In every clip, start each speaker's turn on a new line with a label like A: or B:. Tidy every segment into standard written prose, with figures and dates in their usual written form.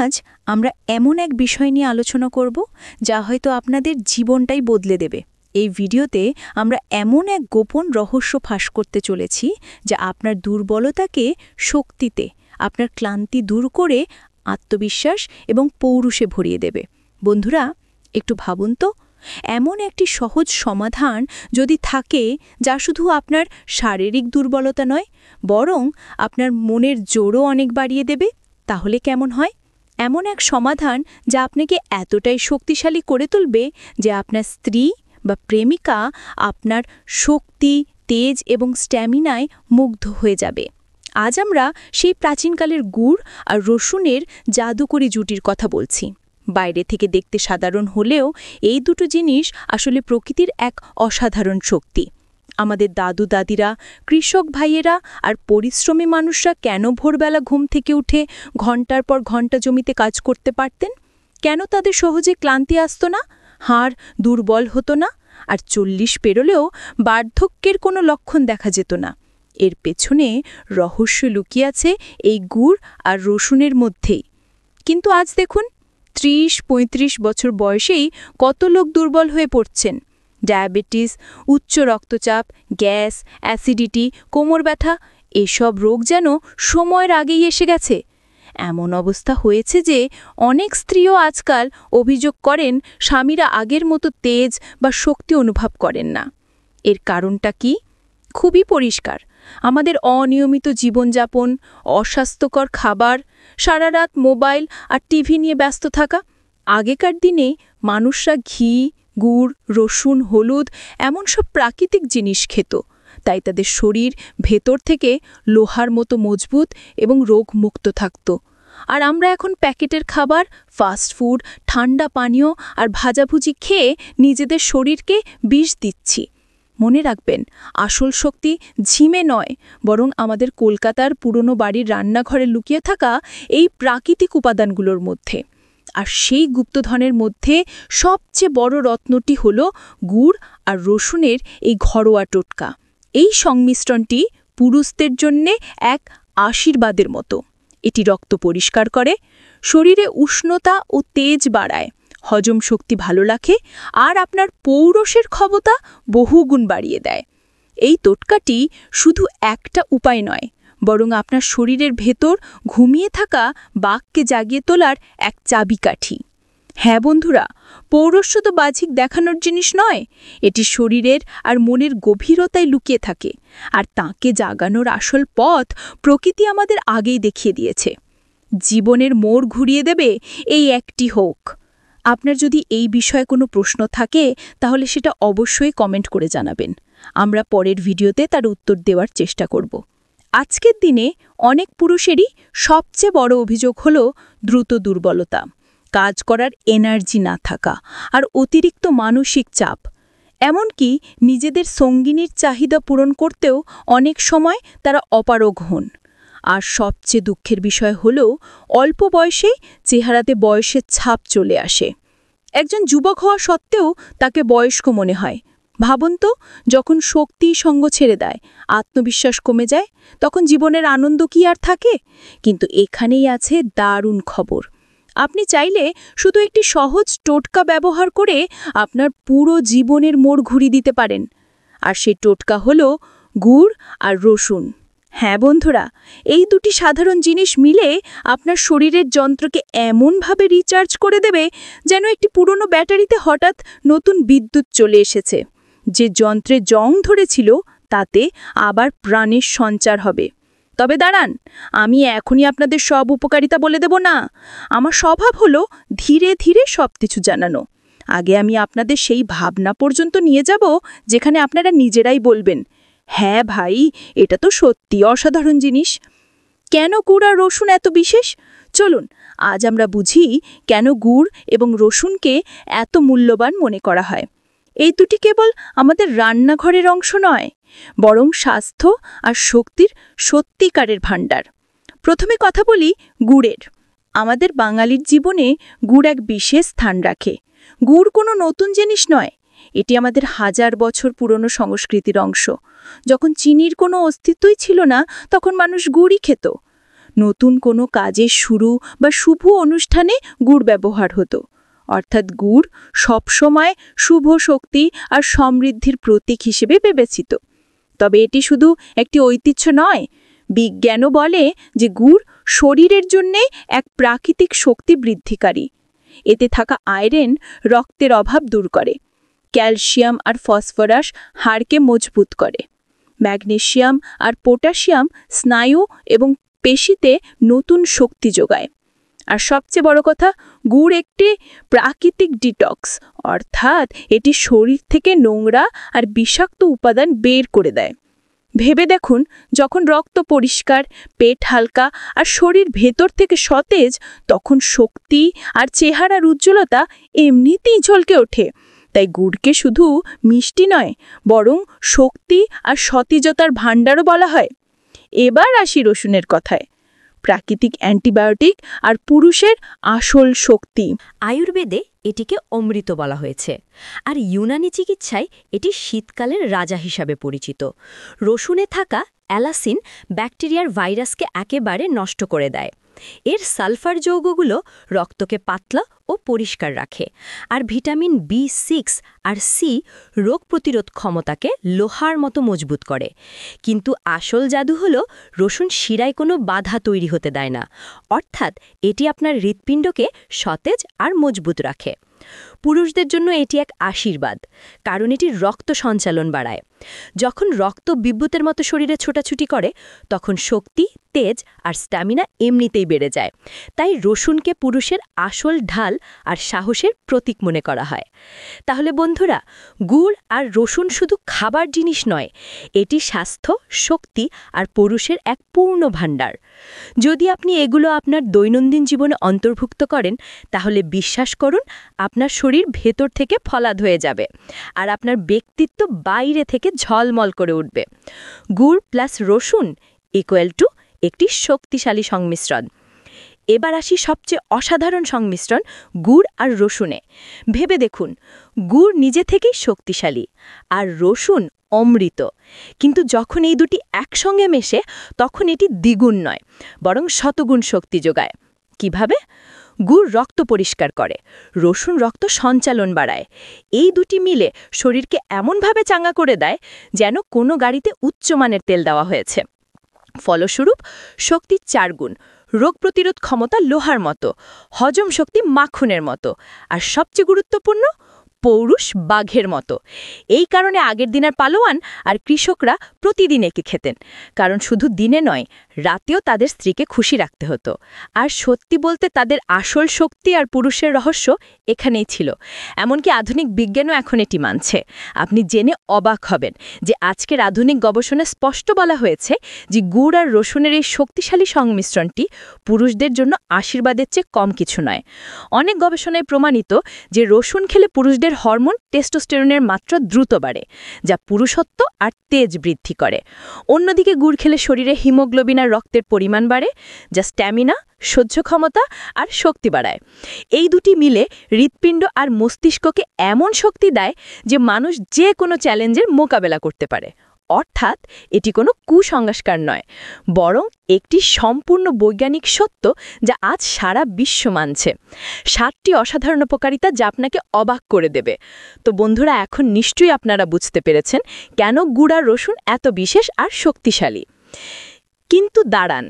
A: আজ আমরা এমন এক বিষয় নিয়ে আলোচনা করব যা হয়তো আপনাদের জীবনটাই বদলে দেবে। এই ভিডিওতে আমরা এমন এক গোপন রহস্য ফাঁস করতে চলেছি যা আপনার দুর্বলতাকে শক্তিতে, আপনার ক্লান্তি দূর করে আত্মবিশ্বাস এবং পৌরুষে ভরিয়ে দেবে। বন্ধুরা, একটু ভাবুন তো, এমন একটি সহজ সমাধান যদি থাকে যা শুধু আপনার শারীরিক দুর্বলতা নয়, বরং আপনার মনের জোরও অনেক বাড়িয়ে দেবে, তাহলে কেমন হয়? এমন এক সমাধান যা আপনাকে এতটাই শক্তিশালী করে তুলবে যে আপনার স্ত্রী বা প্রেমিকা আপনার শক্তি, তেজ এবং স্ট্যামিনায় মুগ্ধ হয়ে যাবে। আজ আমরা সেই প্রাচীনকালের গুড় আর রসুনের জাদুকরী জুটির কথা বলছি। বাইরে থেকে দেখতে সাধারণ হলেও এই দুটো জিনিস আসলে প্রকৃতির এক অসাধারণ শক্তি। আমাদের দাদু দাদিরা, কৃষক ভাইয়েরা আর পরিশ্রমী মানুষরা কেন ভোরবেলা ঘুম থেকে উঠে ঘন্টার পর ঘন্টা জমিতে কাজ করতে পারতেন? কেন তাদের সহজে ক্লান্তি আসতো না, হাড় দুর্বল হতো না, আর 40 পেরোলেও বার্ধক্যের কোনো লক্ষণ দেখা যেত না? এর পেছনে রহস্য লুকিয়ে আছে এই গুড় আর রসুনের মধ্যেই। কিন্তু আজ দেখুন, 30-35 বছর বয়সেই কত লোক দুর্বল হয়ে পড়ছেন। ডায়াবেটিস, উচ্চ রক্তচাপ, গ্যাস, অ্যাসিডিটি, কোমর ব্যথা, এসব রোগ যেন সময়ের আগেই এসে গেছে। এমন অবস্থা হয়েছে যে অনেক স্ত্রীও আজকাল অভিযোগ করেন স্বামীরা আগের মতো তেজ বা শক্তি অনুভব করেন না। এর কারণটা কি? খুবই পরিষ্কার। আমাদের অনিয়মিত জীবনযাপন, অস্বাস্থ্যকর খাবার, সারা রাত মোবাইল আর টিভি নিয়ে ব্যস্ত থাকা। আগেকার দিনে মানুষরা ঘি, গুড়, রসুন, হলুদ এমন সব প্রাকৃতিক জিনিস খেত, তাই তাদের শরীর ভেতর থেকে লোহার মতো মজবুত এবং রোগমুক্ত থাকত। আর আমরা এখন প্যাকেটের খাবার, ফাস্ট ফুড, ঠান্ডা পানীয় আর ভাজাভুজি খেয়ে নিজেদের শরীরকে বিষ দিচ্ছি। মনে রাখবেন, আসল শক্তি ঝিমে নয়, বরং আমাদের কলকাতার পুরনো বাড়ির রান্নাঘরে লুকিয়ে থাকা এই প্রাকৃতিক উপাদানগুলোর মধ্যে। আর সেই গুপ্তধনের মধ্যে সবচেয়ে বড় রত্নটি হল গুড় আর রসুনের এই ঘরোয়া টোটকা। এই সংমিশ্রণটি পুরুষদের জন্যে এক আশীর্বাদের মতো। এটি রক্ত পরিষ্কার করে, শরীরে উষ্ণতা ও তেজ বাড়ায়, হজম শক্তি ভালো রাখে আর আপনার পৌরুষের ক্ষমতা বহুগুণ বাড়িয়ে দেয়। এই টোটকাটি শুধু একটা উপায় নয়, বরং আপনার শরীরের ভেতর ঘুমিয়ে থাকা বাঘকে জাগিয়ে তোলার এক চাবিকাঠি। হ্যাঁ বন্ধুরা, পৌরুষ তো বাহ্যিক দেখানোর জিনিস নয়, এটি শরীরের আর মনের গভীরতায় লুকিয়ে থাকে। আর তাকে জাগানোর আসল পথ প্রকৃতি আমাদের আগেই দেখিয়ে দিয়েছে। জীবনের মোড় ঘুরিয়ে দেবে এই একটি হোক। আপনার যদি এই বিষয়ে কোনো প্রশ্ন থাকে তাহলে সেটা অবশ্যই কমেন্ট করে জানাবেন। আমরা পরের ভিডিওতে তার উত্তর দেওয়ার চেষ্টা করব। আজকের দিনে অনেক পুরুষেরই সবচেয়ে বড় অভিযোগ হল দ্রুত দুর্বলতা, কাজ করার এনার্জি না থাকা আর অতিরিক্ত মানসিক চাপ। এমনকি নিজেদের সঙ্গিনীর চাহিদা পূরণ করতেও অনেক সময় তারা অপারগ হন। আর সবচেয়ে দুঃখের বিষয় হল অল্প বয়সেই চেহারাতে বয়সের ছাপ চলে আসে। একজন যুবক হওয়া সত্ত্বেও তাকে বয়স্ক মনে হয়। ভাবুন তো, যখন শক্তি সঙ্গ ছেড়ে দেয়, আত্মবিশ্বাস কমে যায়, তখন জীবনের আনন্দ কি আর থাকে? কিন্তু এখানেই আছে দারুণ খবর। আপনি চাইলে শুধু একটি সহজ টোটকা ব্যবহার করে আপনার পুরো জীবনের মোড় ঘুরিয়ে দিতে পারেন। আর সেই টোটকা হল গুড় আর রসুন। হ্যাঁ বন্ধুরা, এই দুটি সাধারণ জিনিস মিলে আপনার শরীরের যন্ত্রকে এমনভাবে রিচার্জ করে দেবে যেন একটি পুরনো ব্যাটারিতে হঠাৎ নতুন বিদ্যুৎ চলে এসেছে। যে যন্ত্রে জং ধরেছিল তাতে আবার প্রাণের সঞ্চার হবে। তবে দাঁড়ান, আমি এখনই আপনাদের সব উপকারিতা বলে দেব না। আমার স্বভাব হলো ধীরে ধীরে সব কিছু জানানো। আগে আমি আপনাদের সেই ভাবনা পর্যন্ত নিয়ে যাব যেখানে আপনারা নিজেরাই বলবেন, হ্যাঁ ভাই, এটা তো সত্যি অসাধারণ জিনিস। কেন গুড় আর রসুন এত বিশেষ? চলুন আজ আমরা বুঝি কেন গুড় এবং রসুনকে এত মূল্যবান মনে করা হয়। এই দুটি কেবল আমাদের রান্নাঘরের অংশ নয়, বরং স্বাস্থ্য আর শক্তির সত্যিকারের ভাণ্ডার। প্রথমে কথা বলি গুড়ের। আমাদের বাঙালির জীবনে গুড় এক বিশেষ স্থান রাখে। গুড় কোনো নতুন জিনিস নয়, এটি আমাদের হাজার বছর পুরনো সংস্কৃতির অংশ। যখন চিনির কোনো অস্তিত্বই ছিল না, তখন মানুষ গুড়ই খেত। নতুন কোনো কাজের শুরু বা শুভ অনুষ্ঠানে গুড় ব্যবহার হতো। অর্থাৎ গুড় সবসময় শুভ শক্তি আর সমৃদ্ধির প্রতীক হিসেবে বিবেচিত। তবে এটি শুধু একটি ঐতিহ্য নয়, বিজ্ঞানও বলে যে গুড় শরীরের জন্যে এক প্রাকৃতিক শক্তি বৃদ্ধিকারী। এতে থাকা আয়রন রক্তের অভাব দূর করে, ক্যালসিয়াম আর ফসফরাস হাড়কে মজবুত করে, ম্যাগনেসিয়াম আর পটাশিয়াম স্নায়ু এবং পেশিতে নতুন শক্তি যোগায়। আর সবচেয়ে বড় কথা, গুড় একটি প্রাকৃতিক ডিটক্স, অর্থাৎ এটি শরীর থেকে নোংরা আর বিষাক্ত উপাদান বের করে দেয়। ভেবে দেখুন, যখন রক্ত পরিষ্কার, পেট হালকা আর শরীর ভেতর থেকে সতেজ, তখন শক্তি আর চেহারার উজ্জ্বলতা এমনিতেই ঝলকে ওঠে। তাই গুড়কে শুধু মিষ্টি নয়, বরং শক্তি আর সতেজতার ভাণ্ডারও বলা হয়। এবার আসি রসুনের কথায়। প্রাকৃতিক অ্যান্টিবায়োটিক আর পুরুষের আসল শক্তি।
B: আয়ুর্বেদে এটিকে অমৃত বলা হয়েছে, আর ইউনানি চিকিৎসায় এটি শীতকালের রাজা হিসাবে পরিচিত। রসুনে থাকা অ্যালাসিন ব্যাকটেরিয়ার ভাইরাসকে একেবারে নষ্ট করে দেয়। এর সালফার যৌগগুলো রক্তকে পাতলা ও পরিষ্কার রাখে, আর ভিটামিন B6 আর সি রোগ প্রতিরোধ ক্ষমতাকে লোহার মতো মজবুত করে। কিন্তু আসল জাদু হলো রসুন শিরায় কোনো বাধা তৈরি হতে দেয় না, অর্থাৎ এটি আপনার হৃৎপিণ্ডকে সতেজ আর মজবুত রাখে। পুরুষদের জন্য এটি এক আশীর্বাদ, কারণ এটি রক্ত সঞ্চালন বাড়ায়। যখন রক্ত বিদ্যুতের মতো শরীরে ছোটাছুটি করে, তখন শক্তি, তেজ আর স্ট্যামিনা এমনিতেই বেড়ে যায়। তাই রসুনকে পুরুষের আসল ঢাল আর সাহসের প্রতীক মনে করা হয়। তাহলে বন্ধুরা, গুড় আর রসুন শুধু খাবার জিনিস নয়, এটি স্বাস্থ্য, শক্তি আর পুরুষের এক পূর্ণ ভাণ্ডার। যদি আপনি এগুলো আপনার দৈনন্দিন জীবনে অন্তর্ভুক্ত করেন, তাহলে বিশ্বাস করুন, আপনার শরীর ভেতর থেকে ফলাদ হয়ে যাবে, আর আপনার ব্যক্তিত্ব বাইরে থেকে ঝলমল করে উঠবে। গুড় প্লাস রসুন ইকুয়াল টু একটি শক্তিশালী সংমিশ্রণ। এবার আসি সবচেয়ে অসাধারণ সংমিশ্রণ, গুড় আর রসুনে। ভেবে দেখুন, গুড় নিজে থেকেই শক্তিশালী, আর রসুন অমৃত। কিন্তু যখন এই দুটি একসঙ্গে মেশে, তখন এটি দ্বিগুণ নয়, বরং শতগুণ শক্তি যোগায়। কিভাবে? গুড় রক্ত পরিষ্কার করে, রসুন রক্ত সঞ্চালন বাড়ায়। এই দুটি মিলে শরীরকে এমনভাবে চাঙ্গা করে দেয় যেন কোনো গাড়িতে উচ্চমানের তেল দেওয়া হয়েছে। ফলস্বরূপ শক্তি 4 গুণ, রোগ প্রতিরোধ ক্ষমতা লোহার মতো, হজম শক্তি মাখনের মতো, আর সবচেয়ে গুরুত্বপূর্ণ, পৌরুষ বাঘের মতো। এই কারণে আগের দিনের পালোয়ান আর কৃষকরা প্রতিদিন একে খেতেন, কারণ শুধু দিনে নয়, রাতেও তাদের স্ত্রীকে খুশি রাখতে হতো। আর সত্যি বলতে তাদের আসল শক্তি আর পুরুষের রহস্য এখানেই ছিল। এমনকি আধুনিক বিজ্ঞানও এখন এটি মানছে। আপনি জেনে অবাক হবেন যে আজকের আধুনিক গবেষণায় স্পষ্ট বলা হয়েছে যে গুড় আর রসুনের এই শক্তিশালী সংমিশ্রণটি পুরুষদের জন্য আশীর্বাদের চেয়ে কম কিছু নয়। অনেক গবেষণায় প্রমাণিত যে রসুন খেলে পুরুষদের হরমোন টেস্টোস্টেরনের মাত্রা দ্রুত বাড়ে, যা পুরুষত্ব আর তেজ বৃদ্ধি করে। অন্যদিকে গুড় খেলে শরীরে হিমোগ্লোবিন আর রক্তের পরিমাণ বাড়ে, যা স্ট্যামিনা, সহ্য ক্ষমতা আর শক্তি বাড়ায়। এই দুটি মিলে হৃৎপিণ্ড আর মস্তিষ্ককে এমন শক্তি দেয় যে মানুষ যে কোনো চ্যালেঞ্জের মোকাবেলা করতে পারে। অর্থাৎ এটি কোনো কুসংস্কার নয়, বরং একটি সম্পূর্ণ বৈজ্ঞানিক সত্য যা আজ সারা বিশ্ব মানছে। 7টি অসাধারণ উপকারিতা যা আপনাকে অবাক করে দেবে। তো বন্ধুরা, এখন নিশ্চয়ই আপনারা বুঝতে পেরেছেন কেন গুড় আর রসুন এত বিশেষ আর শক্তিশালী। কিন্তু দাঁড়ান,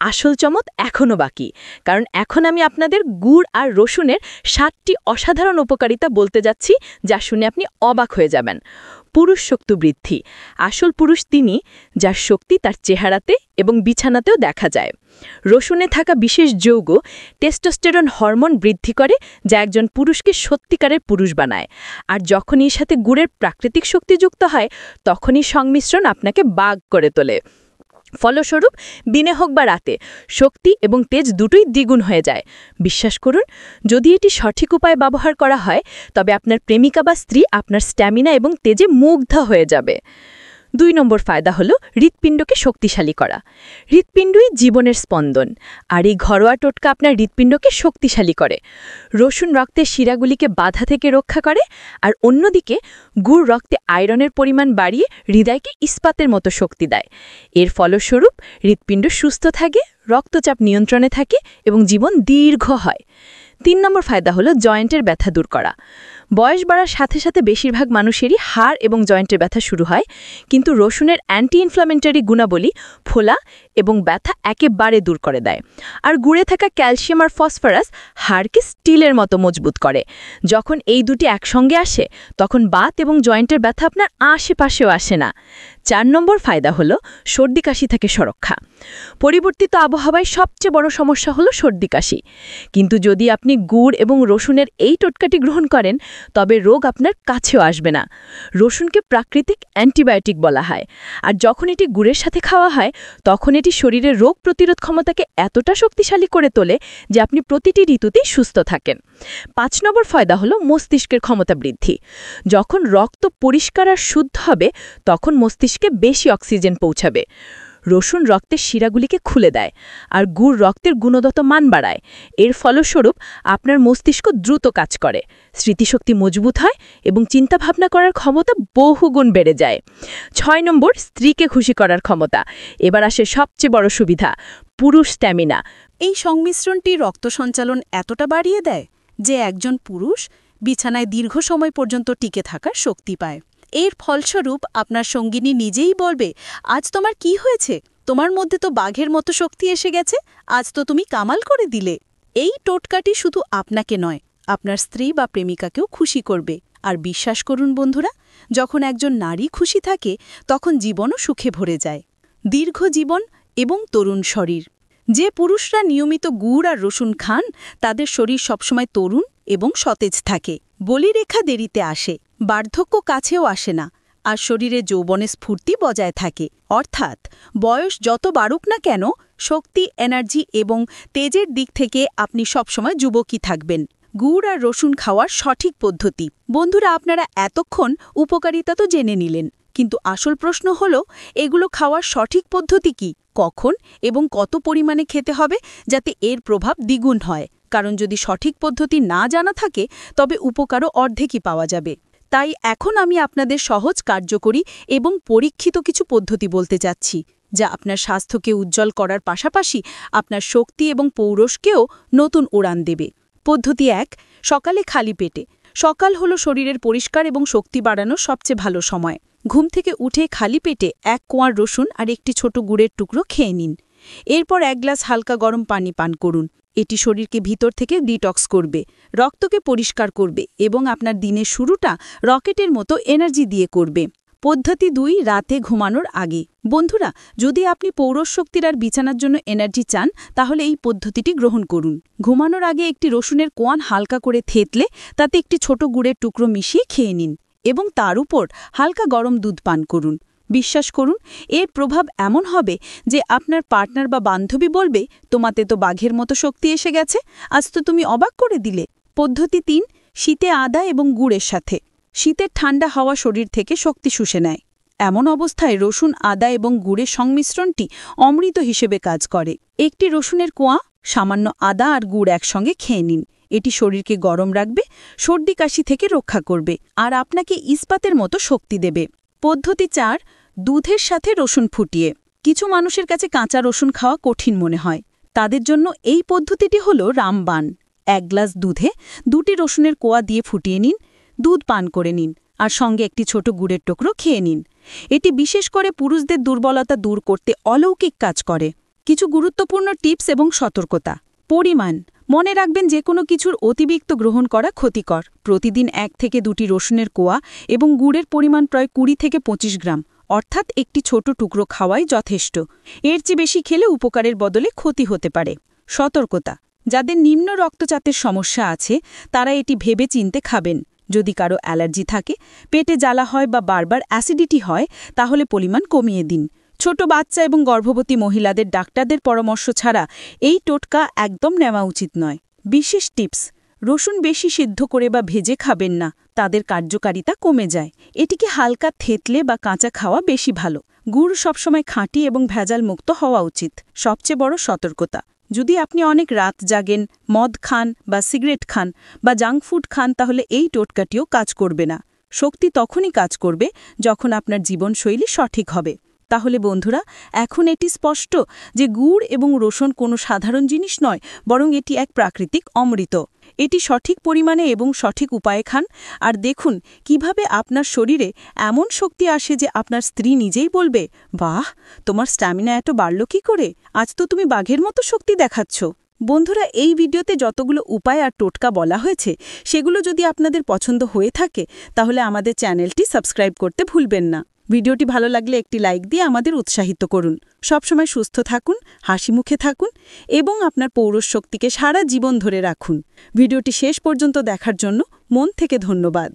B: আসল চমক এখনও বাকি, কারণ এখন আমি আপনাদের গুড় আর রসুনের 7টি অসাধারণ উপকারিতা বলতে যাচ্ছি, যা শুনে আপনি অবাক হয়ে যাবেন। পুরুষ শক্তি বৃদ্ধি। আসল পুরুষ তিনি, যার শক্তি তার চেহারাতে এবং বিছানাতেও দেখা যায়। রসুনে থাকা বিশেষ যৌগ টেস্টোস্টেরন হরমোন বৃদ্ধি করে, যা একজন পুরুষকে সত্যিকারের পুরুষ বানায়। আর যখন এর সাথে গুড়ের প্রাকৃতিক শক্তি যুক্ত হয়, তখনই সংমিশ্রণ আপনাকে বাঘ করে তোলে। ফলস্বরূপ দিনে হোক বা রাতে শক্তি এবং তেজ দুটোই দ্বিগুণ হয়ে যায়। বিশ্বাস করুন, যদি এটি সঠিক উপায়ে ব্যবহার করা হয়, তবে আপনার প্রেমিকা বা স্ত্রী আপনার স্ট্যামিনা এবং তেজে মুগ্ধ হয়ে যাবে। 2 নম্বর ফায়দা হলো হৃৎপিণ্ডকে শক্তিশালী করা। হৃৎপিণ্ডই জীবনের স্পন্দন, আর এই ঘরোয়া টোটকা আপনার হৃৎপিণ্ডকে শক্তিশালী করে। রসুন রক্তের শিরাগুলিকে বাধা থেকে রক্ষা করে, আর অন্যদিকে গুড় রক্তে আয়রনের পরিমাণ বাড়িয়ে হৃদয়কে ইস্পাতের মতো শক্তি দেয়। এর ফলস্বরূপ হৃৎপিণ্ড সুস্থ থাকে,
A: রক্তচাপ নিয়ন্ত্রণে থাকে এবং জীবন দীর্ঘ হয়। 3 নম্বর ফায়দা হলো জয়েন্টের ব্যথা দূর করা। বয়স বাড়ার সাথে সাথে বেশিরভাগ মানুষেরই হাড় এবং জয়েন্টের ব্যথা শুরু হয়, কিন্তু রসুনের অ্যান্টি ইনফ্লামেটরি গুণাবলী ফোলা এবং ব্যথা একেবারে দূর করে দেয়। আর গুড়ে থাকা ক্যালসিয়াম আর ফসফরাস হাড়কে স্টিলের মতো মজবুত করে। যখন এই দুটি একসঙ্গে আসে তখন বাত এবং জয়েন্টের ব্যথা আপনার আশেপাশেও আসে না। 4 নম্বর ফায়দা হলো সর্দি কাশি থেকে সুরক্ষা। পরিবর্তিত আবহাওয়ায় সবচেয়ে বড় সমস্যা হলো সর্দি কাশি, কিন্তু যদি আপনি গুড় এবং রসুনের এই টোটকাটি গ্রহণ করেন তবে রোগ আপনার কাছেও আসবে না। রসুনকে প্রাকৃতিক অ্যান্টিবায়োটিক বলা হয়, আর যখন এটি গুড়ের সাথে খাওয়া হয় তখন এটি শরীরের রোগ প্রতিরোধ ক্ষমতাকে এতটা শক্তিশালী করে তোলে যে আপনি প্রতিটি ঋতুতেই সুস্থ থাকেন। 5 নম্বর ফায়দা হলো মস্তিষ্কের ক্ষমতা বৃদ্ধি। যখন রক্ত পরিষ্কার আর শুদ্ধ হবে তখন মস্তিষ্কে বেশি অক্সিজেন পৌঁছাবে। রসুন রক্তের শিরাগুলিকে খুলে দেয়, আর গুড় রক্তের গুণগত মান বাড়ায়। এর ফলস্বরূপ আপনার মস্তিষ্ক দ্রুত কাজ করে, স্মৃতিশক্তি মজবুত হয় এবং চিন্তাভাবনা করার ক্ষমতা বহুগুণ বেড়ে যায়। 6 নম্বর স্ত্রীকে খুশি করার ক্ষমতা। এবার আসে সবচেয়ে বড় সুবিধা, পুরুষ স্ট্যামিনা।
C: এই সংমিশ্রণটি রক্ত সঞ্চালন এতটা বাড়িয়ে দেয় যে একজন পুরুষ বিছানায় দীর্ঘ সময় পর্যন্ত টিকে থাকার শক্তি পায়। এর ফলস্বরূপ আপনার সঙ্গিনী নিজেই বলবে, আজ তোমার কি হয়েছে? তোমার মধ্যে তো বাঘের মতো শক্তি এসে গেছে, আজ তো তুমি কামাল করে দিলে। এই টোটকাটি শুধু আপনাকে নয়, আপনার স্ত্রী বা প্রেমিকাকেও খুশি করবে। আর বিশ্বাস করুন বন্ধুরা, যখন একজন নারী খুশি থাকে তখন জীবনও সুখে ভরে যায়। দীর্ঘ জীবন এবং তরুণ শরীর। যে পুরুষরা নিয়মিত গুড় আর রসুন খান তাদের শরীর সবসময় তরুণ এবং সতেজ থাকে। বলিরেখা দেরিতে আসে, বার্ধক্য কাছেও আসে না, আর শরীরে যৌবনে স্ফূর্তি বজায় থাকে। অর্থাৎ বয়স যত বাড়ুক না কেন, শক্তি, এনার্জি এবং তেজের দিক থেকে আপনি সবসময় যুবকই থাকবেন। গুড় আর রসুন খাওয়ার সঠিক পদ্ধতি। বন্ধুরা, আপনারা এতক্ষণ উপকারিতা তো জেনে নিলেন, কিন্তু আসল প্রশ্ন হল এগুলো খাওয়ার সঠিক পদ্ধতি কি, কখন এবং কত পরিমাণে খেতে হবে যাতে এর প্রভাব দ্বিগুণ হয়। কারণ যদি সঠিক পদ্ধতি না জানা থাকে তবে উপকারও অর্ধেকই পাওয়া যাবে। তাই এখন আমি আপনাদের সহজ, কার্যকরী এবং পরীক্ষিত কিছু পদ্ধতি বলতে যাচ্ছি, যা আপনার স্বাস্থ্যকে উজ্জ্বল করার পাশাপাশি আপনার শক্তি এবং পৌরষকেও নতুন উড়ান দেবে। পদ্ধতি 1, সকালে খালি পেটে। সকাল হলো শরীরের পরিষ্কার এবং শক্তি বাড়ানোর সবচেয়ে ভালো সময়। ঘুম থেকে উঠে খালি পেটে 1 কোয়া রসুন আর একটি ছোট গুড়ের টুকরো খেয়ে নিন। এরপর 1 গ্লাস হালকা গরম পানি পান করুন। এটি শরীরকে ভিতর থেকে ডিটক্স করবে, রক্তকে পরিষ্কার করবে এবং আপনার দিনের শুরুটা রকেটের মতো এনার্জি দিয়ে করবে। পদ্ধতি 2, রাতে ঘুমানোর আগে। বন্ধুরা, যদি আপনি পৌরশক্তির আর বিছানার জন্য এনার্জি চান তাহলে এই পদ্ধতিটি গ্রহণ করুন। ঘুমানোর আগে একটি রসুনের কোয়ান হালকা করে থেতলে তাতে একটি ছোট গুড়ের টুকরো মিশিয়ে খেয়ে নিন এবং তার উপর হালকা গরম দুধ পান করুন। বিশ্বাস করুন, এর প্রভাব এমন হবে যে আপনার পার্টনার বা বান্ধবী বলবে, তোমাতে তো বাঘের মতো শক্তি এসে গেছে, আজ তো তুমি অবাক করে দিলে। পদ্ধতি 3, শীতে আদা এবং গুড়ের সাথে। শীতের ঠান্ডা হাওয়া শরীর থেকে শক্তি শুষে নেয়। এমন অবস্থায় রসুন, আদা এবং গুড়ের সংমিশ্রণটি অমৃত হিসেবে কাজ করে। একটি রসুনের কোয়া, সামান্য আদা আর গুড় একসঙ্গে খেয়ে নিন। এটি শরীরকে গরম রাখবে, সর্দি কাশি থেকে রক্ষা করবে আর আপনাকে ইস্পাতের মতো শক্তি দেবে। পদ্ধতি 4, দুধের সাথে রসুন ফুটিয়ে। কিছু মানুষের কাছে কাঁচা রসুন খাওয়া কঠিন মনে হয়, তাদের জন্য এই পদ্ধতিটি হল রামবাণ। 1 গ্লাস দুধে 2টি রসুনের কোয়া দিয়ে ফুটিয়ে নিন, দুধ পান করে নিন আর সঙ্গে একটি ছোট গুড়ের টুকরো খেয়ে নিন। এটি বিশেষ করে পুরুষদের দুর্বলতা দূর করতে অলৌকিক কাজ করে। কিছু গুরুত্বপূর্ণ টিপস এবং সতর্কতা। পরিমাণ। মনে রাখবেন, যে কোনো কিছুর অতিরিক্ত গ্রহণ করা ক্ষতিকর। প্রতিদিন 1 থেকে 2টি রসুনের কোয়া এবং গুড়ের পরিমাণ প্রায় 20 থেকে 25 গ্রাম, অর্থাৎ একটি ছোট টুকরো খাওয়াই যথেষ্ট। এর চেয়ে বেশি খেলে উপকারের বদলে ক্ষতি হতে পারে। সতর্কতা। যাদের নিম্ন রক্তচাপের সমস্যা আছে তারা এটি ভেবে চিন্তে খাবেন। যদি কারো অ্যালার্জি থাকে, পেটে জ্বালা হয় বা বারবার অ্যাসিডিটি হয় তাহলে পরিমাণ কমিয়ে দিন। ছোট বাচ্চা এবং গর্ভবতী মহিলাদের ডাক্তারদের পরামর্শ ছাড়া এই টোটকা একদম নেওয়া উচিত নয়। বিশেষ টিপস। রসুন বেশি সিদ্ধ করে বা ভেজে খাবেন না, তাদের কার্যকারিতা কমে যায়। এটিকে হালকা থেতলে বা কাঁচা খাওয়া বেশি ভালো। গুড় সবসময় খাঁটি এবং ভেজাল মুক্ত হওয়া উচিত। সবচেয়ে বড় সতর্কতা, যদি আপনি অনেক রাত জাগেন, মদ খান বা সিগারেট খান বা জাঙ্ক ফুড খান তাহলে এই টোটকাটিও কাজ করবে না। শক্তি তখনই কাজ করবে যখন আপনার জীবনশৈলী সঠিক হবে। তাহলে বন্ধুরা, এখন এটি স্পষ্ট যে গুড় এবং রসুন কোনো সাধারণ জিনিস নয়, বরং এটি এক প্রাকৃতিক অমৃত। এটি সঠিক পরিমাণে এবং সঠিক উপায়ে খান, আর দেখুন কিভাবে আপনার শরীরে এমন শক্তি আসে যে আপনার স্ত্রী নিজেই বলবে, বাহ, তোমার স্ট্যামিনা এত বাড়ল কি করে, আজ তো তুমি বাঘের মতো শক্তি দেখাচ্ছ। বন্ধুরা, এই ভিডিওতে যতগুলো উপায় আর টোটকা বলা হয়েছে সেগুলো যদি আপনাদের পছন্দ হয়ে থাকে তাহলে আমাদের চ্যানেলটি সাবস্ক্রাইব করতে ভুলবেন না। ভিডিওটি ভালো লাগলে একটি লাইক দিয়ে আমাদের উৎসাহিত করুন। সবসময় সুস্থ থাকুন, হাসি মুখে থাকুন এবং আপনার পৌরুষ শক্তিকে সারা জীবন ধরে রাখুন। ভিডিওটি শেষ পর্যন্ত দেখার জন্য মন থেকে ধন্যবাদ।